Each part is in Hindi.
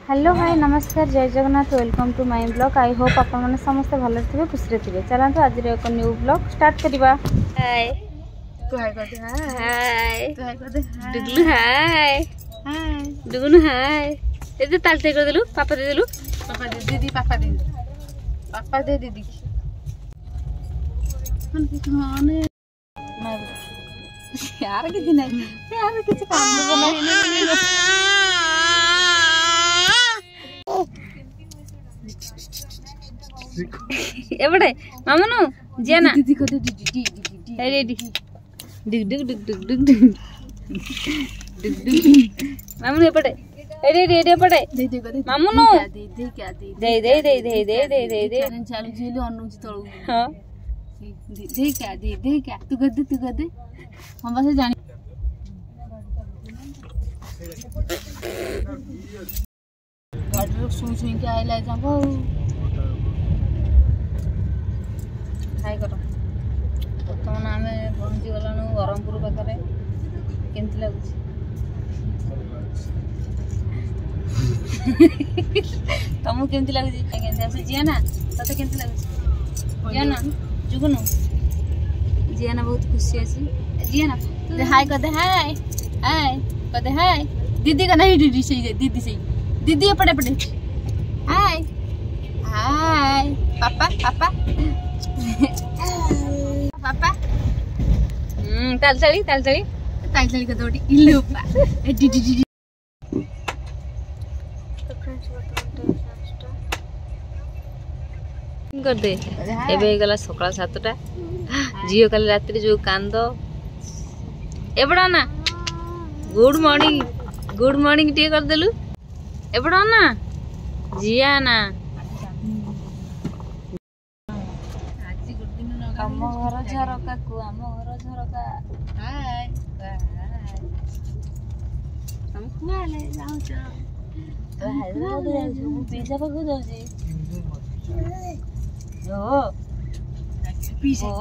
हेलो हाय नमस्कार जय Jagannath welcome to my blog. I hope आप मैंने समस्त भले थे खुशी थे। चलते आज एक न्यू ब्लॉग स्टार्ट करवा। हाय हाय डुगलू हाय डुगनू हाय ए तालते कर देलु पापा दे देलु पापा दे दीदी पापा दे दीदी यार किसी नहीं यार किसी काम एबड़े मामनु जेना दीदी को दीदी रेडी डिग डिग डिग डिग डिग डिग डिग मामनु एपड़े रेडी रेडी एपड़े दीदी को मामनु दीदी क्या दे दे दे दे दे दे दे दे चालू जीले अनुज तळु हां दीदी क्या तू गदे हम बस जानी गाड़ी सुई के आइला जाबो हाय करो बर्तमान आम पहुँची गलु ब्रह्मपुर पाखे केमती लगुच तुमको केमती लगुच जियाना तते केमती लगुच जियाना जुगनू जियाना बहुत खुशी अच्छी जियाना हाय कदे हाय हाय कदे हाय दीदी का नहीं दीदी सही दीदी सही दीदी पड़े पड़े हाय हाय पापा पापा पापा तालचली का दौड़ी इल्लू पा डी डी डी तो फ्रेंड्स कर दे एबे गला सकाळ 7टा जियो काल रात्रि जो कांद एबडा ना गुड मॉर्निंग टे कर देलु एबडा ना जिया ना आम घर झरका को आम घर झरका हाय हम कुआले जाऊ छ तो हैदराबाद जाऊ पिज्जा पाको जाऊ छी ओ पिज्जा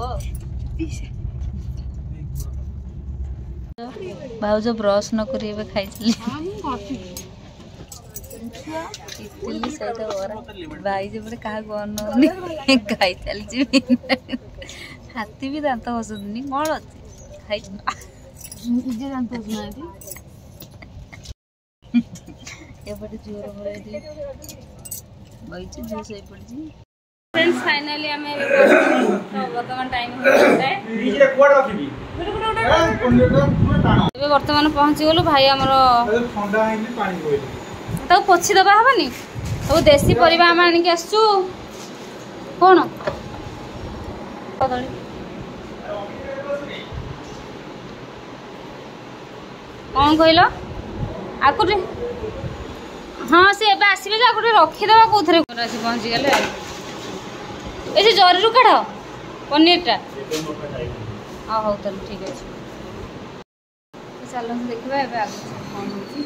भाउज ब्रश न करी एबे खाइछली इडली सहित बरा भाई जे बड़े कहा गननी खाइ चलछि हाथी भी दांत हसुनी कौन अच्छे खाई इजे दांत हसुना एपटे जोर भले बैठी जो सही पड़ी फ्रेंड्स फाइनली हमें तो वर्तमान टाइम हो गया है कोड रखिबी एबे वर्तमान पहुंची गलो भाई हमरो ठंडा आइली पानी कोइली तो पोछि दबा हबनी तो देसी परिबा हम आनि के आसु कोन कदली कौन कहल आकुटे हाँ से एबे आसीबे जे आकुटे रखिदेबा कोथरे आसी पहुंची गले ए जे जरूर काढ पनीरटा हां हो तल ठीक है चलो देखबा एबे आगु कौन होची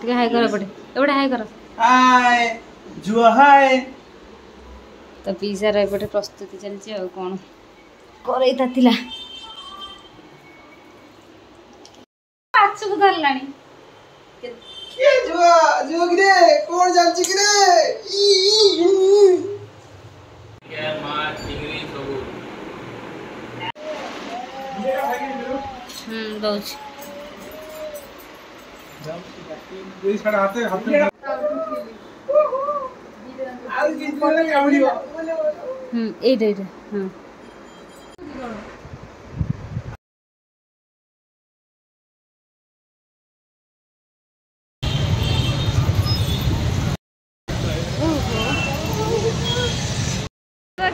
ठीक हाय कर पड़े एबडे हाय कर हाय जुआ हाय तो पिज्जा रे पटे प्रस्तुति चलछि आ कोन करई तातिला आछु को धरलानी के जुआ गिरे कोन जालछि गिरे के मां डिग्री सबु दोछ ये साडा हाथे ए हां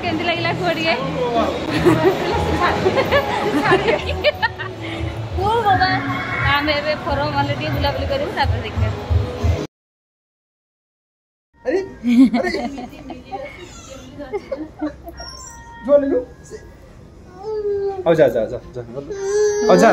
केंदी लागला खोडिए कोन बाबा हम एबे फॉर्म वाले दी बुला बुली करू तापर देखिया अरे जो ले लो आ जा